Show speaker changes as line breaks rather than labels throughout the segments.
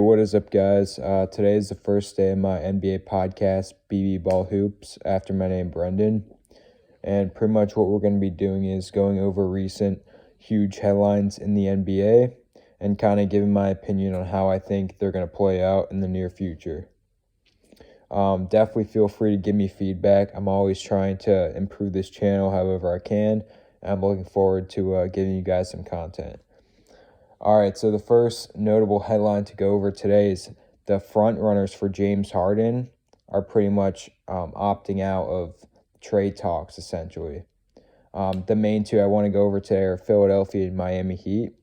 What is up, guys? Today is the first day of my NBA podcast, BB Ball Hoops, after my name, Brendan. And pretty much what we're going to be doing is going over recent huge headlines in the NBA and kind of giving my opinion on how I think they're going to play out in the near future. Definitely feel free to give me feedback. I'm always trying to improve this channel however I can. I'm looking forward to giving you guys some content. All right, so the first notable headline to go over today is the front runners for James Harden are pretty much opting out of trade talks, essentially. The main two I want to go over today are Philadelphia and Miami Heat.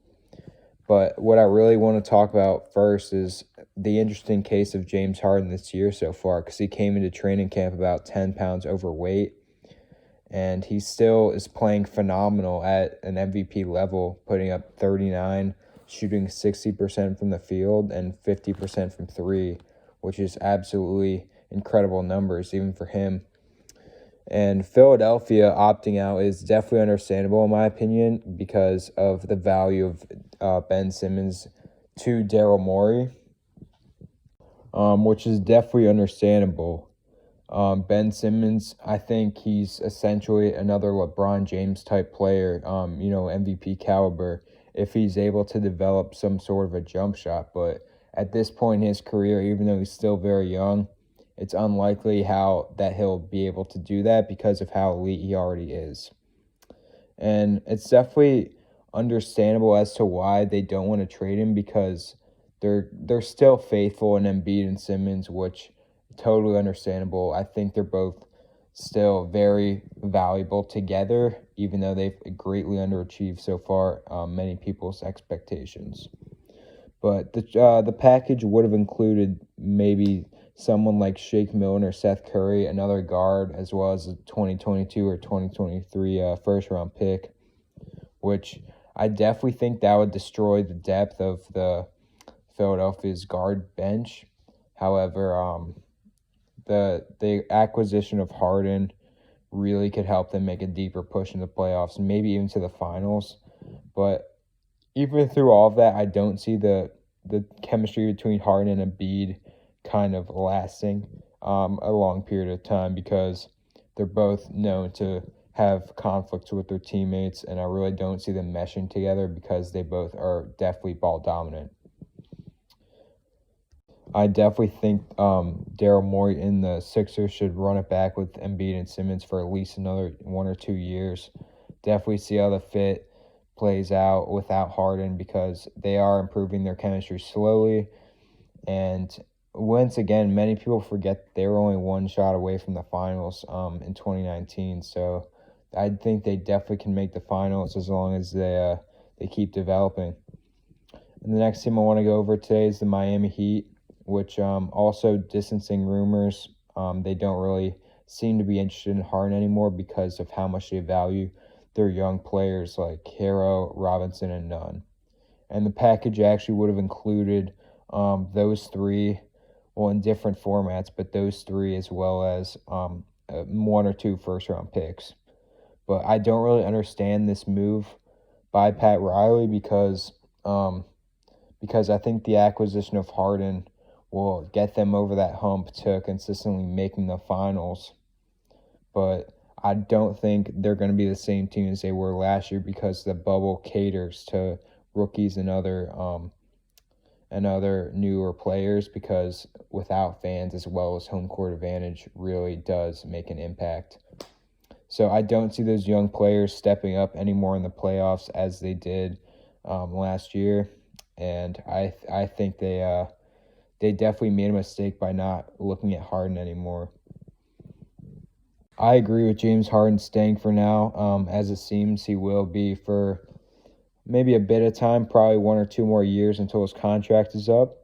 But what I really want to talk about first is the interesting case of James Harden this year so far, because he came into training camp about 10 pounds overweight, and he still is playing phenomenal at an MVP level, putting up 39, shooting 60% from the field and 50% from three, which is absolutely incredible numbers even for him. And Philadelphia opting out is definitely understandable in my opinion because of the value of Ben Simmons to Daryl Morey, which is definitely understandable. Ben Simmons, I think he's essentially another LeBron James type player, MVP caliber, if he's able to develop some sort of a jump shot. But at this point in his career, even though he's still very young, it's unlikely that he'll be able to do that because of how elite he already is. And it's definitely understandable as to why they don't want to trade him, because they're still faithful in Embiid and Simmons, which totally understandable. I think they're both still very valuable together, even though they've greatly underachieved so far many people's expectations. But the package would have included maybe someone like Shake Milton or Seth Curry, another guard, as well as a 2022 or 2023 first-round pick, which I definitely think that would destroy the depth of the Philadelphia's guard bench. However, the acquisition of Harden really could help them make a deeper push in the playoffs, maybe even to the finals. But even through all of that, I don't see the chemistry between Harden and Embiid kind of lasting a long period of time, because they're both known to have conflicts with their teammates, and I really don't see them meshing together because they both are definitely ball dominant. I definitely think Daryl Morey and the Sixers should run it back with Embiid and Simmons for at least another 1 or 2 years. Definitely see how the fit plays out without Harden, because they are improving their chemistry slowly. And once again, many people forget they were only one shot away from the finals in 2019. So I think they definitely can make the finals as long as they keep developing. And the next team I want to go over today is the Miami Heat, which also distancing rumors. They don't really seem to be interested in Harden anymore because of how much they value their young players like Hero, Robinson, and Nunn. And the package actually would have included those three, well, in different formats, but those three as well as 1 or 2 first-round picks. But I don't really understand this move by Pat Riley because I think the acquisition of Harden will get them over that hump to consistently making the finals. But I don't think they're going to be the same team as they were last year, because the bubble caters to rookies and other newer players, because without fans as well as home court advantage really does make an impact. So I don't see those young players stepping up anymore in the playoffs as they did last year, and I think they definitely made a mistake by not looking at Harden anymore. I agree with James Harden staying for now, as it seems he will be for maybe a bit of time, probably 1 or 2 more years until his contract is up.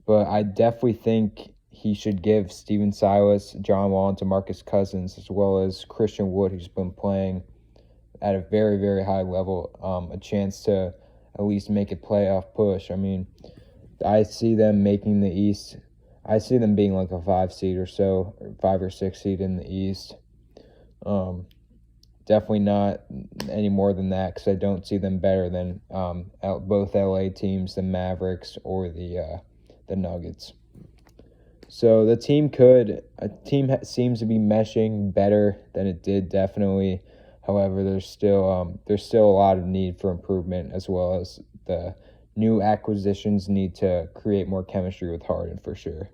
But I definitely think he should give Steven Silas, John Wall, and DeMarcus Cousins, as well as Christian Wood, who's been playing at a very, very high level, a chance to at least make a playoff push. I mean, I see them making the East. I see them being like a 5 seed or so, or 5 or 6 seed in the East. Definitely not any more than that, because I don't see them better than both LA teams, the Mavericks or the the Nuggets. So the team seems to be meshing better than it did, definitely. However, there's still a lot of need for improvement, as well as the new acquisitions need to create more chemistry with Harden for sure.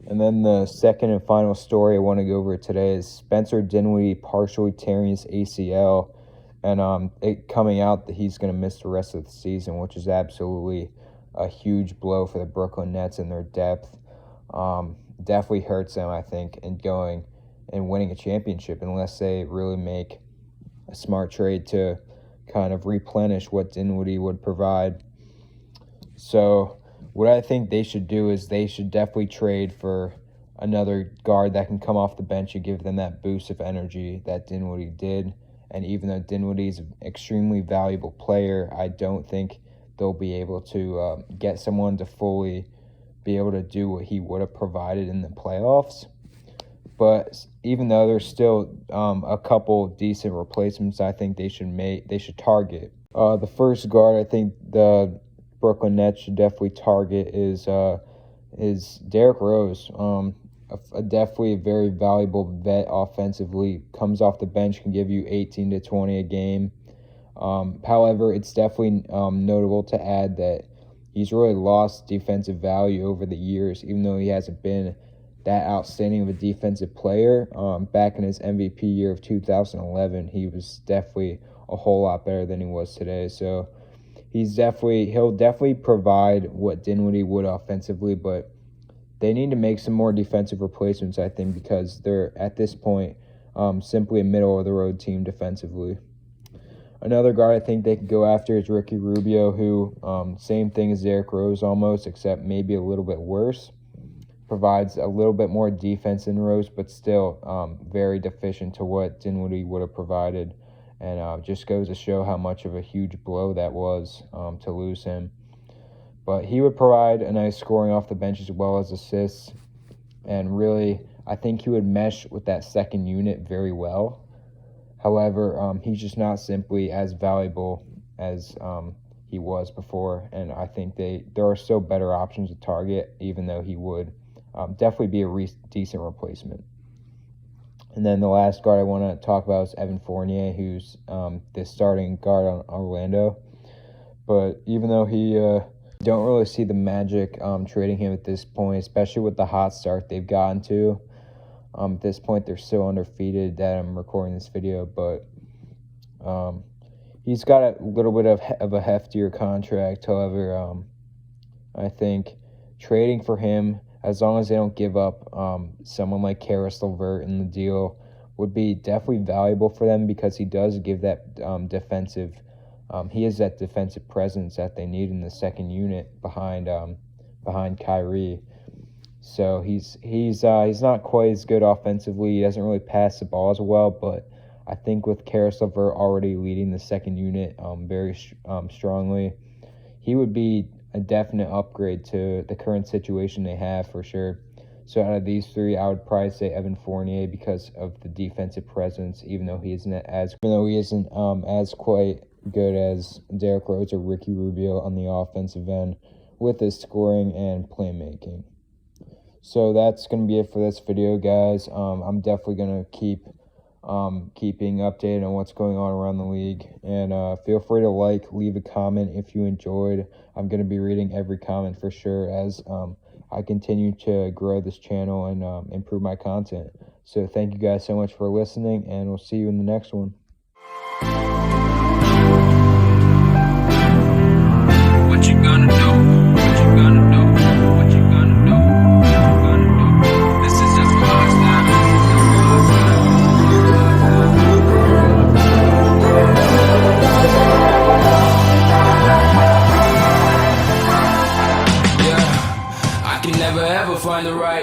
And then the second and final story I want to go over today is Spencer Dinwiddie partially tearing his ACL, and it coming out that he's going to miss the rest of the season, which is absolutely a huge blow for the Brooklyn Nets and their depth. Definitely hurts them, I think, in going and winning a championship unless they really make a smart trade to kind of replenish what Dinwiddie would provide. So what I think they should do is they should definitely trade for another guard that can come off the bench and give them that boost of energy that Dinwiddie did. And even though Dinwiddie is an extremely valuable player, I don't think they'll be able to get someone to fully be able to do what he would have provided in the playoffs. But even though there's still a couple decent replacements, I think they should target. The first guard I think the Brooklyn Nets should definitely target is Derrick Rose. Definitely a very valuable vet offensively. Comes off the bench, can give you 18 to 20 a game. However, it's definitely notable to add that he's really lost defensive value over the years, even though he hasn't been that outstanding of a defensive player. Back in his MVP year of 2011, he was definitely a whole lot better than he was today. So he'll definitely provide what Dinwiddie would offensively, but they need to make some more defensive replacements, I think, because they're at this point simply a middle-of-the-road team defensively. Another guard I think they could go after is Ricky Rubio, who, same thing as Derrick Rose almost, except maybe a little bit worse. Provides a little bit more defense than Rose, but still very deficient to what Dinwiddie would have provided. And just goes to show how much of a huge blow that was to lose him. But he would provide a nice scoring off the bench as well as assists. And really, I think he would mesh with that second unit very well. However, he's just not simply as valuable as he was before. And I think there are still better options to target, even though he would definitely be a decent replacement. And then the last guard I want to talk about is Evan Fournier, who's the starting guard on Orlando. But even though he don't really see the magic trading him at this point, especially with the hot start they've gotten to. At this point, they're still undefeated that I'm recording this video, but he's got a little bit of a heftier contract. However, I think trading for him, as long as they don't give up someone like Karis LeVert in the deal, would be definitely valuable for them because he does give that defensive. He has that defensive presence that they need in the second unit behind Kyrie. So he's not quite as good offensively. He doesn't really pass the ball as well, but I think with Karis LeVert already leading the second unit very strongly, he would be a definite upgrade to the current situation they have for sure. So out of these three, I would probably say Evan Fournier because of the defensive presence, even though he isn't as quite good as Derrick Rose or Ricky Rubio on the offensive end with his scoring and playmaking. So that's going to be it for this video, guys. I'm definitely going to keep keeping updated on what's going on around the league. And feel free to leave a comment if you enjoyed. I'm going to be reading every comment for sure as I continue to grow this channel and improve my content. So thank you guys so much for listening, and we'll see you in the next one. What you gonna do? What you gonna do? What you gonna do? What you gonna do? This is just for us now. Yeah, I can never ever find the right